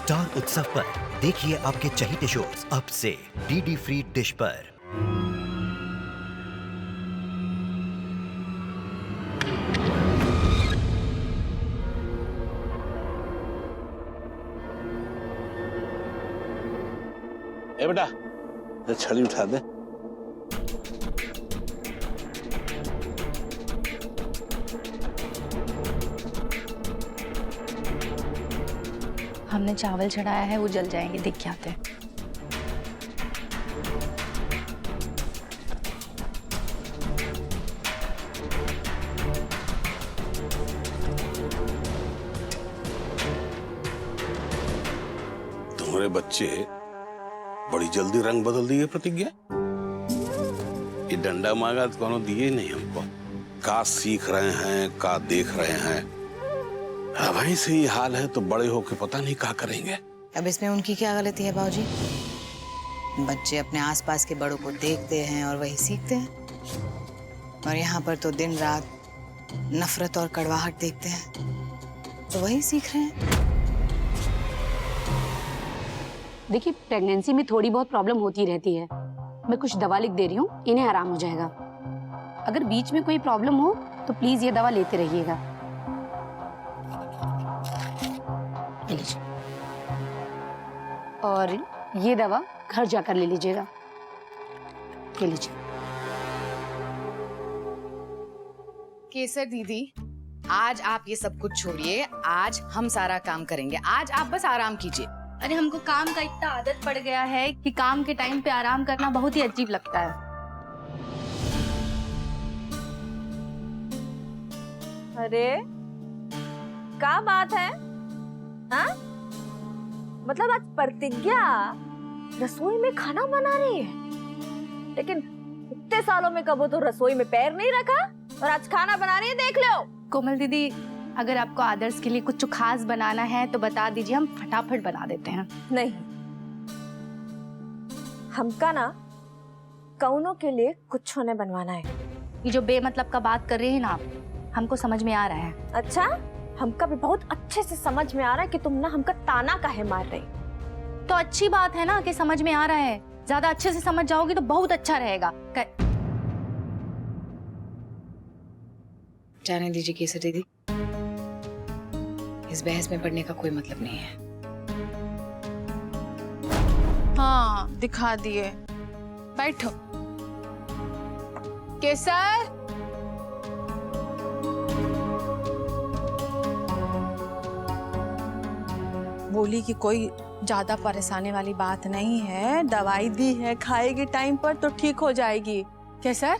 Star उत्सव पर देखिए आपके चहीते शोज अब से डीडी फ्री डिश पर। ए बेटा, ये छड़ी उठा दे। हमने चावल चढ़ाया है, वो जल जाएंगे, देख के आते हैं। तुम्हारे बच्चे बड़ी जल्दी रंग बदल दिए प्रतिज्ञा। ये डंडा मांगा तो कोनो दिए नहीं हमको। का सीख रहे हैं, का देख रहे हैं। अब ऐसे ही हाल है तो बड़े होके पता नहीं क्या करेंगे। अब इसमें उनकी क्या गलती है बाबूजी? बच्चे अपने आसपास के बड़ों को देखते हैं और वही सीखते हैं। और यहाँ पर तो दिन रात नफरत और कड़वाहट देखते हैं, तो वही सीख रहे हैं। देखिए, प्रेगनेंसी में थोड़ी बहुत प्रॉब्लम होती रहती है। मैं कुछ दवा लिख दे रही हूँ, इन्हें आराम हो जाएगा। अगर बीच में कोई प्रॉब्लम हो तो प्लीज ये दवा लेते रहिएगा। और ये दवा घर जाकर ले लीजिएगा। ले लीजिए। केसर दीदी, आज आप ये सब कुछ छोड़िए, आज हम सारा काम करेंगे। आज आप बस आराम कीजिए। अरे हमको काम का इतना आदत पड़ गया है कि काम के टाइम पे आराम करना बहुत ही अजीब लगता है। अरे क्या बात है? हाँ? मतलब आज प्रतिज्ञा रसोई में खाना बना रही है, लेकिन इतने सालों में कबो तो रसोई में पैर नहीं रखा और आज खाना बना रही है, देख लो। कोमल दीदी, अगर आपको आदर्श के लिए कुछ खास बनाना है तो बता दीजिए, हम फटाफट बना देते हैं। नहीं, हमका ना कौनों के लिए कुछ होने बनवाना है। ये जो बेमतलब का बात कर रहे हैं ना आप, हमको समझ में आ रहा है। अच्छा, हमका भी बहुत अच्छे से समझ में आ रहा है कि तुम ना हमका ताना काहे मार रही। तो अच्छी बात है ना कि समझ में आ रहा है। ज्यादा अच्छे से समझ जाओगी तो बहुत अच्छा रहेगा। जाने दीजिए केसर दीदी, इस बहस में पड़ने का कोई मतलब नहीं है। हाँ, दिखा दिए। बैठो। केसर, बोली कि कोई ज्यादा परेशानी वाली बात नहीं है, दवाई दी है, खाएगी टाइम पर तो ठीक हो जाएगी। केसर,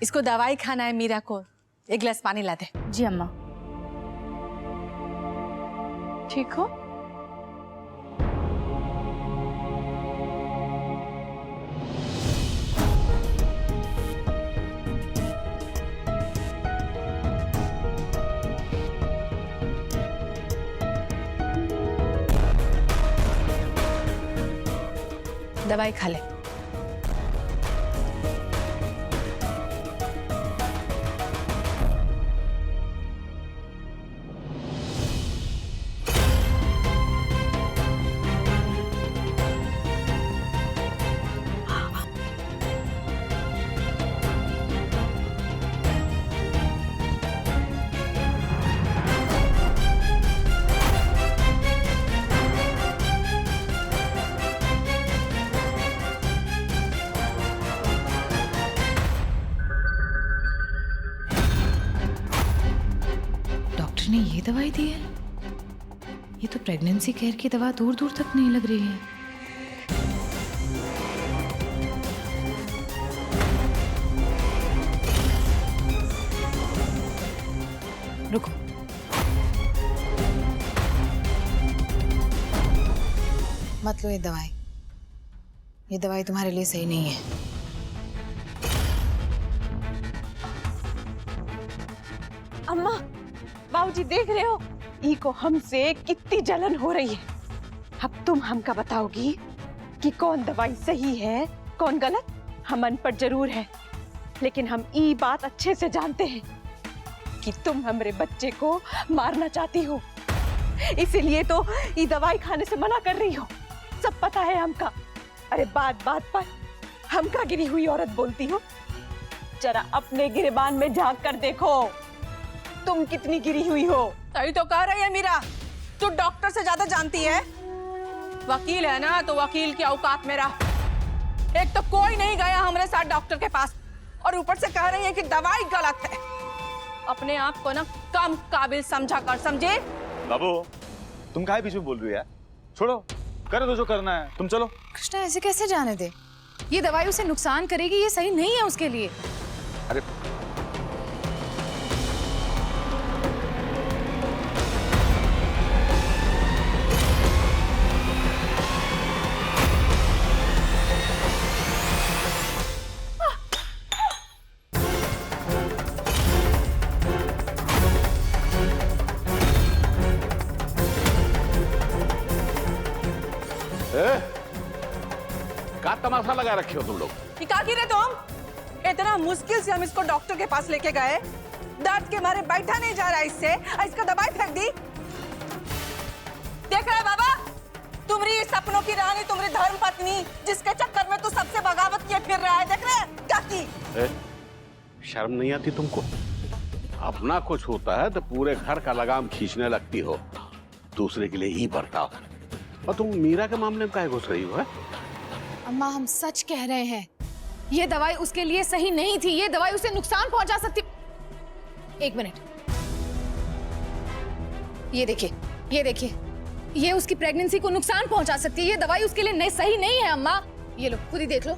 इसको दवाई खाना है मीरा को, एक गिलास पानी ला दे। जी अम्मा। ठीक हो? दवाई खा ले। ने ये दवाई दी है? ये तो प्रेगनेंसी केयर की दवा दूर दूर तक नहीं लग रही है। रुको, मत लो ये दवाई। ये दवाई तुम्हारे लिए सही नहीं है। अम्मा, बाबूजी देख रहे हो, ई को हमसे कितनी जलन हो रही है। अब तुम हमका बताओगी कि कौन दवाई सही है कौन गलत। हम अनपढ़ जरूर है, लेकिन हम ई बात अच्छे से जानते हैं कि तुम हमरे बच्चे को मारना चाहती हो। इसीलिए तो ये दवाई खाने से मना कर रही हो। सब पता है हमका। अरे बात बात पर हमका गिरी हुई औरत बोलती हो। जरा अपने गिरेबान में झांक कर देखो, तुम कितनी गिरी हुई हो। सही तो कह रही है मीरा, तू डॉक्टर से ज्यादा जानती है। वकील है ना तो वकील की औकात में रह। एक तो कोई नहीं गया हमारे साथ डॉक्टर के पास, और ऊपर से कह रही है कि दवाई गलत है। अपने आप को ना कम काबिल समझा कर, समझे? बाबू तुम काहे बीच में बोल रही हो यार? छोड़ो, कर दो जो करना है, तुम चलो। कृष्णा ऐसे कैसे जाने दे? ये दवाई उसे नुकसान करेगी, ये सही नहीं है उसके लिए। अरे का तमाशा लगा रखे हो तुम लोग? ये क्या गिरे तुम? इतना मुश्किल से हम इसको डॉक्टर के पास लेके गए, दर्द के मारे बैठा नहीं जा रहा इससे, इसका दवाई फेंक दी। देख रहे बाबा, तुम्हारी सपनों की रानी, तुम्हारी धर्म पत्नी, जिसके चक्कर में तू सबसे बगावत किए फिर रहा है, देख रहे क्या की? शर्म नहीं आती तुमको? अपना कुछ होता है तो पूरे घर का लगाम खींचने लगती हो, दूसरे के लिए ही बर्ताव। और तुम मीरा के मामले में काहे घुस रही हो? अम्मा हम सच कह रहे हैं, ये दवाई उसके लिए सही नहीं थी, ये दवाई उसे नुकसान पहुंचा सकती। एक मिनट, ये देखिए, ये देखिए, ये उसकी प्रेगनेंसी को नुकसान पहुंचा सकती है। ये दवाई उसके लिए नहीं, सही नहीं है अम्मा। ये लो, खुद ही देख लो।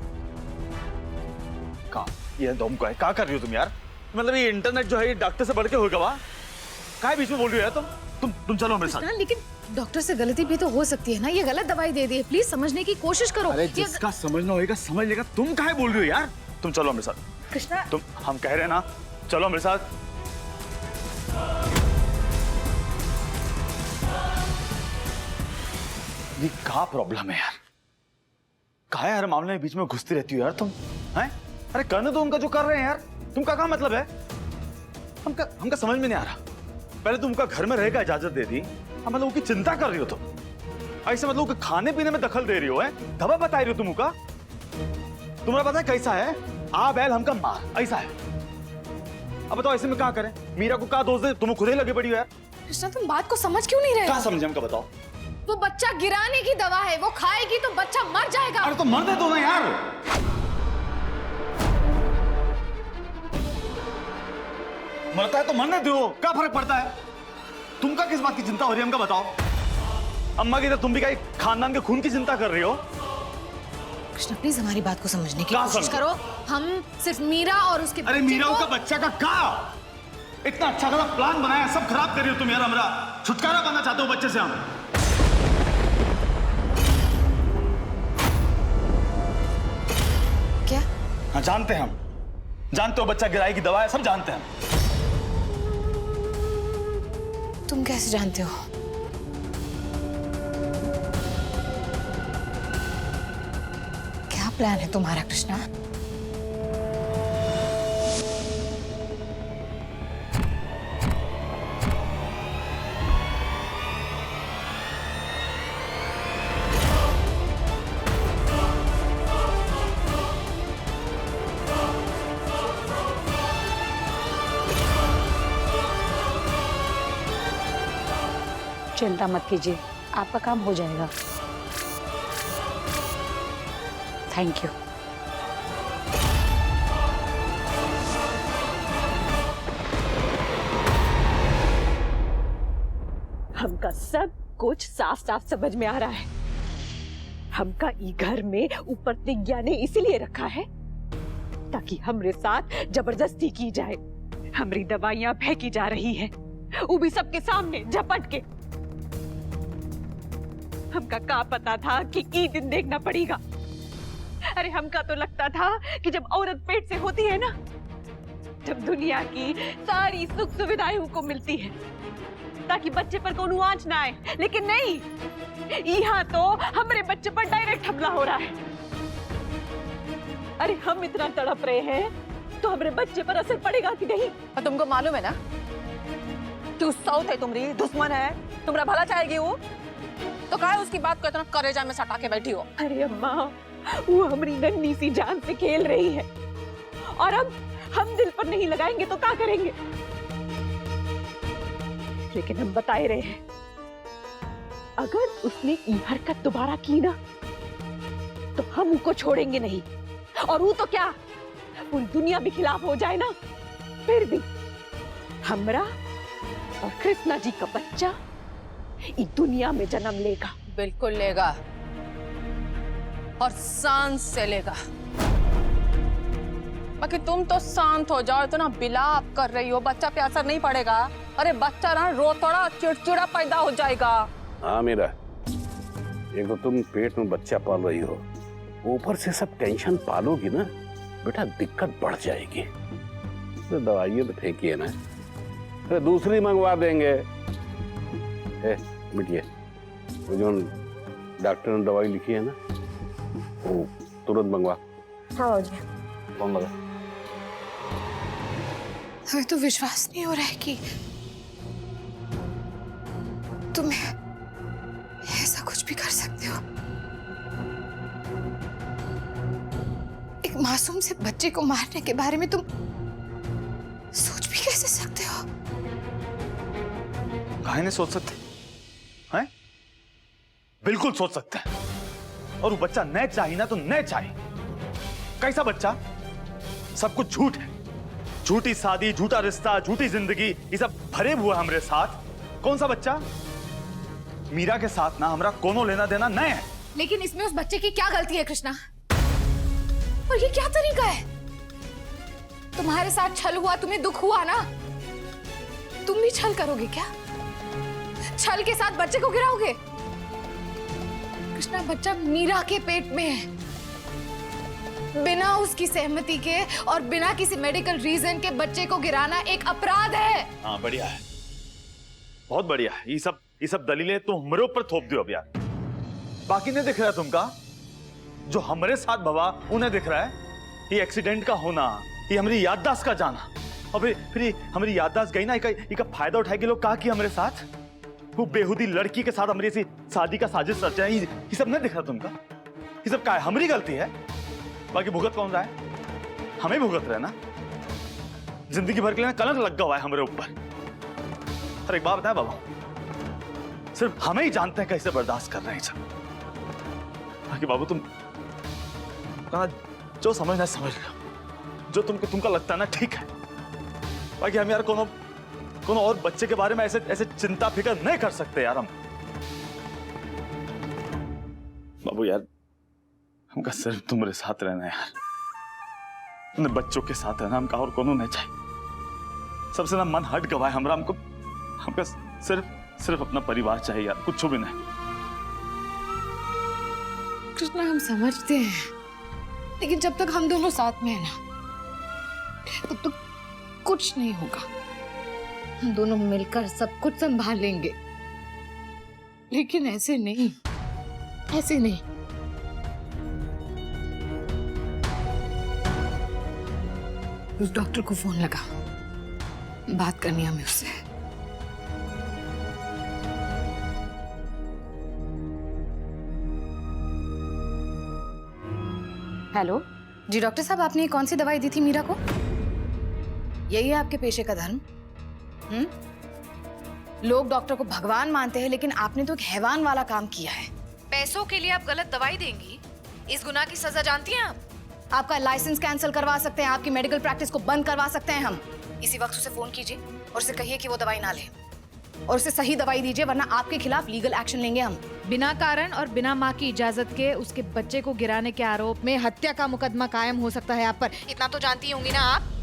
कहाँ ये दम को है? क्या कर रही हो तुम यार? मतलब ये इंटरनेट जो है ये डॉक्टर से बढ़ के होगा वाह? काहे बीच में बोल रही हो यार तुम चलो मेरे साथ। लेकिन डॉक्टर से गलती भी तो हो सकती है ना, ये गलत दवाई दे दी है, प्लीज समझने की कोशिश करो। अरे जिसका समझना होगा समझ लेगा, तुम काहे बोल रही हो यार? तुम चलो मेरे साथ। कृष्णा, तुम, हम कह रहे हैं ना, चलो मेरे साथ। ये क्या प्रॉब्लम है यार? काहे हर मामले में बीच में घुसती रहती हो यार तुम? हैं? अरे करने दो उनका जो कर रहे हैं यार, तुमका क्या मतलब है? हमका समझ में नहीं आ रहा। पहले तुमका घर में रहेगा इजाजत दे दी, हम मतलब उसकी चिंता कर रही हो तुम। ऐसे मतलब खाने पीने में दखल दे रही हो, है दवा बता रही हो तुम का। तुम्हारा पता है कैसा है? आ बैल हमका मार, ऐसा है। अब बताओ ऐसे में क्या करें? मीरा को क्या दोष दे? तुम्हें खुद ही लगे पड़ी हो यार। कृष्णा तुम बात को समझ क्यों नहीं रहे? क्या समझे हमका बताओ? वो बच्चा गिराने की दवा है, वो खाएगी तो बच्चा मर जाएगा। अरे तो मर दे दो ना यार। मरता है तो मरने दो, क्या फर्क पड़ता है? तुमका किस बात की चिंता हो रही है हमका बताओ? अम्मा की तरह तुम भी क्या खानदान के खून की चिंता कर रही हो? कृष्णा प्लीज हमारी बात को समझने की क्या कोशिश समझ? करो। हम सिर्फ मीरा और उसके अरे मीरा का बच्चा का क्या? इतना अच्छा खासा प्लान बनाया, सब खराब कर रही हो तुम यार। हमारा छुटकारा पाना चाहते हो बच्चे से हम। क्या? हाँ जानते हैं हम, जानते हो बच्चा गिराई की दवा है, सब जानते हैं। तुम कैसे जानते हो? क्या प्लान है तुम्हारा कृष्णा? चिंता मत कीजिए, आपका काम हो जाएगा। Thank you. हमका सब कुछ साफ साफ समझ में आ रहा है। हमका ई घर में ऊपर प्रतिज्ञा ने इसीलिए रखा है ताकि हमरे साथ जबरदस्ती की जाए। हमारी दवाइयां फेंकी जा रही है, वो भी सबके सामने झपट के। हमका क्या पता था कि ई दिन देखना पड़ेगा। अरे हमका तो लगता था कि जब औरत पेट से होती है ना, जब दुनिया की सारी सुख सुविधाएं उनको मिलती है ताकि बच्चे पर कोई आंच ना आए, लेकिन नहीं, यहाँ तो हमारे बच्चे पर डायरेक्ट हमला हो रहा है। अरे हम इतना तड़प रहे हैं तो हमारे बच्चे पर असर पड़ेगा कि नहीं? और तुमको मालूम है ना, तू सौत है, तुम्हारी दुश्मन है, तुम्हारा भला चाहेगी वो, तो क्या है उसकी बात को इतना करेजा में सटा के बैठी हो? अरे अम्मा, वो हमारी नन्ही सी जान से खेल रही है और अब हम दिल पर नहीं लगाएंगे तो क्या करेंगे? लेकिन हम बताए रहे हैं, अगर उसने ये हरकत दोबारा की ना तो हम उसको छोड़ेंगे नहीं। और वो तो क्या, पूरी दुनिया भी खिलाफ हो जाए ना, फिर भी हमरा और कृष्णा जी का बच्चा इस दुनिया में जन्म लेगा। बिल्कुल लेगा, और शान से लेगा। बाकी तुम तो शांत हो जाओ, इतना बिलाप कर रही हो, बच्चा पे असर नहीं पड़ेगा। अरे बच्चा ना रोतड़ा चिड़चिड़ा पैदा हो जाएगा। हाँ मीरा, एक तो तुम पेट में बच्चा पाल रही हो, ऊपर से सब टेंशन पालोगी ना बेटा, दिक्कत बढ़ जाएगी। तो दवाइयाँ तो फेंकी है ना, अरे दूसरी मंगवा देंगे। मिटिए, वो जो डॉक्टर ने दवाई लिखी है ना, वो तुरंत मंगवा। हाँ जी। कौन लगा? हमें तो विश्वास नहीं हो रहा है कि तुम ऐसा कुछ भी कर सकते हो। एक मासूम से बच्चे को मारने के बारे में तुम सोच भी कैसे सकते हो? काहे नहीं सोच सकते हैं? बिल्कुल सोच सकते हैं। और वो बच्चा न चाहिए ना तो न चाहिए। कैसा बच्चा? सब कुछ झूठ है, झूठी शादी, झूठा रिश्ता, झूठी जिंदगी, ये सब भरे हुए हमारे साथ। कौन सा बच्चा? मीरा के साथ ना हमारा कोनो लेना देना न है। लेकिन इसमें उस बच्चे की क्या गलती है कृष्णा? और ये क्या तरीका है? तुम्हारे साथ छल हुआ, तुम्हें दुख हुआ ना, तुम भी छल करोगे क्या? छल के साथ बच्चे को गिराओगे? कृष्णा, बच्चा मीरा के पेट में है, बिना उसकी सहमति के और बिना किसी मेडिकल रीजन के बच्चे को गिराना एक अपराध है। हाँ बढ़िया है, बहुत बढ़िया है। ये सब दलीलें तो हमारे ऊपर थोप दियो अब यार। बाकी नहीं दिख रहा तुमका? जो हमारे साथ भवा उन्हें दिख रहा है। ये एक्सीडेंट का होना, ये हमारी याददाश्त का जाना, और फिर हमारी याददाश्त गई ना, इका फायदा उठाएगी लोग कहा कि हमारे साथ वो बेहुदी लड़की के साथ हमारी ऐसी शादी का साजिश रचा है। ये सब नहीं दिख रहा तुमका? ये सब क्या है? हमारी गलती है। बाकी भुगत कौन रहा है? हमें भुगत रहे ना। जिंदगी भर के लिए कलंक लग हुआ है हमारे ऊपर। और एक बात बताए बाबा, सिर्फ हमें ही जानते हैं कैसे बर्दाश्त कर रहे हैं सब। बाकी बाबू तुम कहा जो समझना समझ लो, जो तुमको लगता है ना ठीक है। बाकी हम यार कोनो और बच्चे के बारे में ऐसे चिंता फिक्र नहीं कर सकते यार हम। बाबू यार, हमका सिर्फ तुम्हारे साथ रहना है यार, अपने बच्चों के साथ रहना, हमका और कोनो नहीं चाहिए। सबसे ना मन हट गवा है हमरा, हमका सिर्फ अपना परिवार चाहिए यार, कुछ भी नहीं। कृष्णा, हम समझते हैं, लेकिन जब तक हम दोनों साथ में हैं ना, तब तक कुछ नहीं होगा। हम दोनों मिलकर सब कुछ संभाल लेंगे, लेकिन ऐसे नहीं, ऐसे नहीं। उस डॉक्टर को फोन लगा, बात करनी हमें उससे। हेलो जी डॉक्टर साहब, आपने कौन सी दवाई दी थी मीरा को? यही है आपके पेशे का धर्म? लोग डॉक्टर को भगवान मानते हैं, लेकिन आपने तो एक हैवान वाला काम किया है। पैसों के लिए आप गलत दवाई देंगी, इस गुनाह की सजा जानती हैं आप? आपका लाइसेंस कैंसिल करवा सकते हैं, आपकी मेडिकल प्रैक्टिस को बंद करवा सकते हैं हम। इसी वक्त उसे फोन कीजिए और उसे कहिए कि वो दवाई ना ले, और उसे सही दवाई दीजिए, वरना आपके खिलाफ लीगल एक्शन लेंगे हम। बिना कारण और बिना मां की इजाजत के उसके बच्चे को गिराने के आरोप में हत्या का मुकदमा कायम हो सकता है आप पर। इतना तो जानती होंगी ना आप?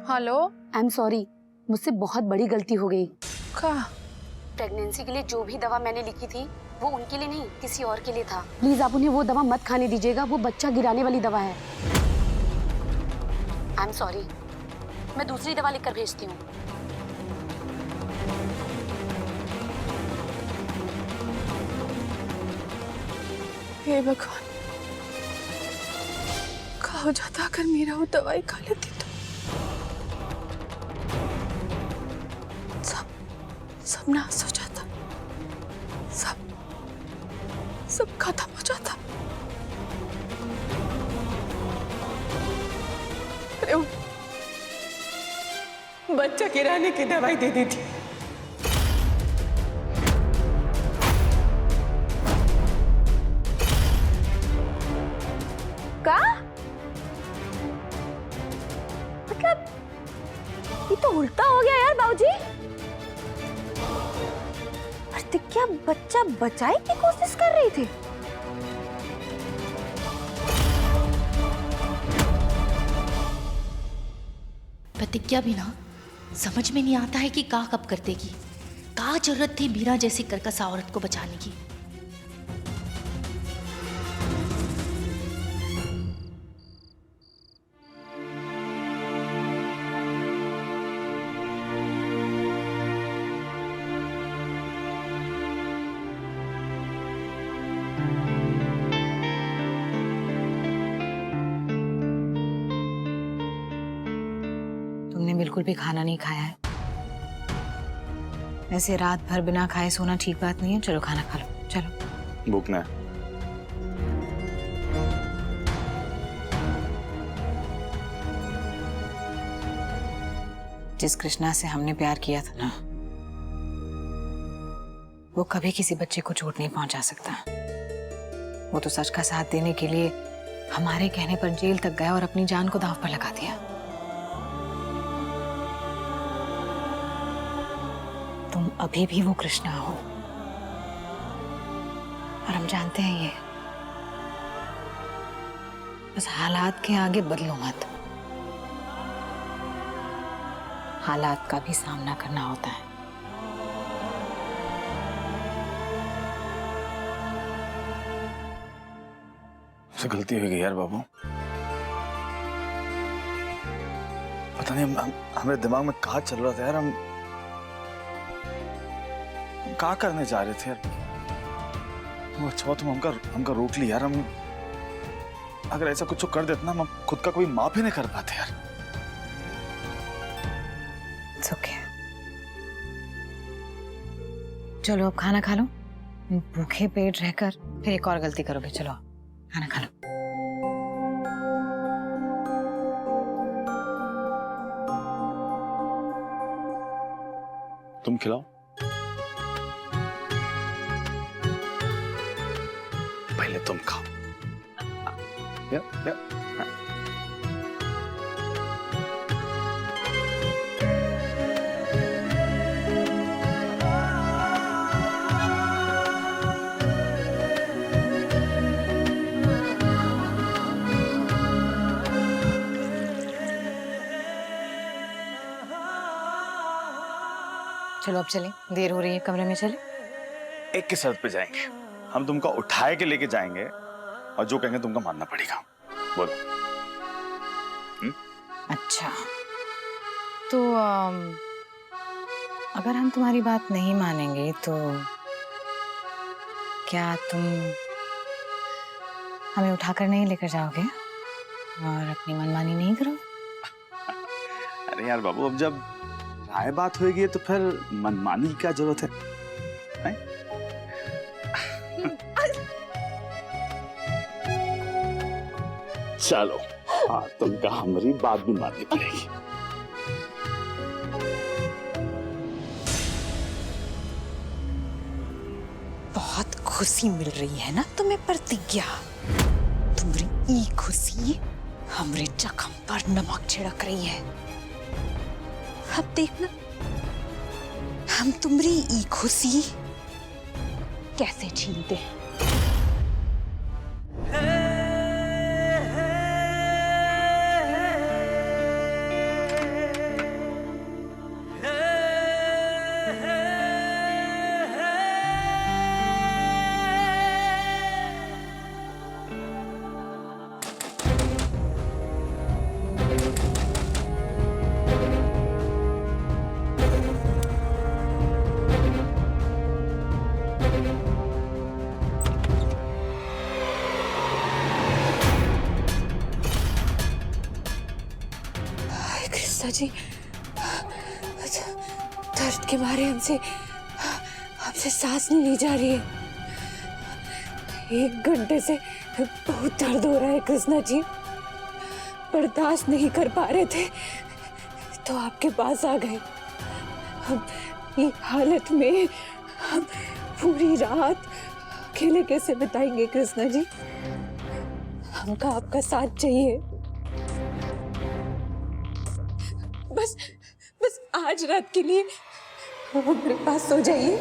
हेलो, आई एम सॉरी, मुझसे बहुत बड़ी गलती हो गई। का प्रेगनेंसी के लिए जो भी दवा मैंने लिखी थी वो उनके लिए नहीं, किसी और के लिए था। प्लीज आप उन्हें वो दवा मत खाने दीजिएगा, वो बच्चा गिराने वाली दवा है। आई एम सॉरी, मैं दूसरी दवा लिखकर भेजती हूँ। हे भगवान, क्या हो जाता अगर मीरा वो दवाई खा लेती तो? सब नाश हो जाता, सब खत्म हो जाता। अरे वो बच्चा गिराने की दवाई दे दी थी। का मतलब ये तो उल्टा हो गया यार बाबूजी। प्रतिज्ञा बच्चा बचाने की कोशिश कर रही थी। प्रतिज्ञा भी ना समझ में नहीं आता है कि का कब कर देगी। का जरूरत थी मीरा जैसी कर्कश औरत को बचाने की। तुमने बिल्कुल भी खाना नहीं खाया है। ऐसे रात भर बिना खाए सोना ठीक बात नहीं है। चलो खाना खा लो, चलो। भूख ना है। जिस कृष्णा से हमने प्यार किया था ना, वो कभी किसी बच्चे को चोट नहीं पहुंचा सकता। वो तो सच का साथ देने के लिए हमारे कहने पर जेल तक गया और अपनी जान को दांव पर लगा दिया। तुम अभी भी वो कृष्णा हो और हम जानते हैं ये। बस हालात के आगे बदलो मत। हालात का भी सामना करना होता है। मुझसे गलती हो गई यार बाबू। पता नहीं हमारे दिमाग में कहाँ चल रहा था यार। हम क्या करने जा रहे थे यार। वो अच्छा तुम हमका रोक ली यार। हम अगर ऐसा कुछ कर देते ना, हम खुद का कोई माफ ही नहीं कर पाते यार। ओके, चलो अब खाना खा लो। भूखे पेट रहकर फिर एक और गलती करोगे। चलो खाना खा लो। तुम खिलाओ। पहले तुम खाओ। या। चलो अब चलें, देर हो रही है, कमरे में चले। एक की शर्त पे जाएंगे। हम तुमको उठाए के लेके जाएंगे और जो कहेंगे तुमको मानना पड़ेगा। बोलो। अच्छा, तो अगर हम तुम्हारी बात नहीं मानेंगे तो क्या तुम हमें उठाकर नहीं लेकर जाओगे और अपनी मनमानी नहीं करोगे? अरे यार बाबू, अब जब राय बात होगी तो फिर मनमानी की क्या जरूरत है? चलो, हाँ तुमका हमारी बात भी माननी पड़ेगी। बहुत खुशी मिल रही है ना तुम्हें प्रतिज्ञा? तुम्हारी ई खुशी हमरे जख्म पर नमक छिड़क रही है। अब देखना हम तुम्हारी ई खुशी कैसे छीनते हैं। जी, दर्द के मारे हमसे सांस नहीं ली जा रही है। 1 घंटे से बहुत दर्द हो रहा है कृष्णा जी, बर्दाश्त नहीं कर पा रहे थे तो आपके पास आ गए। हम ये हालत में हम पूरी रात अकेले कैसे बिताएंगे कृष्णा जी? हमको आपका साथ चाहिए। बस आज रात के लिए हमारे पास सो जाइए।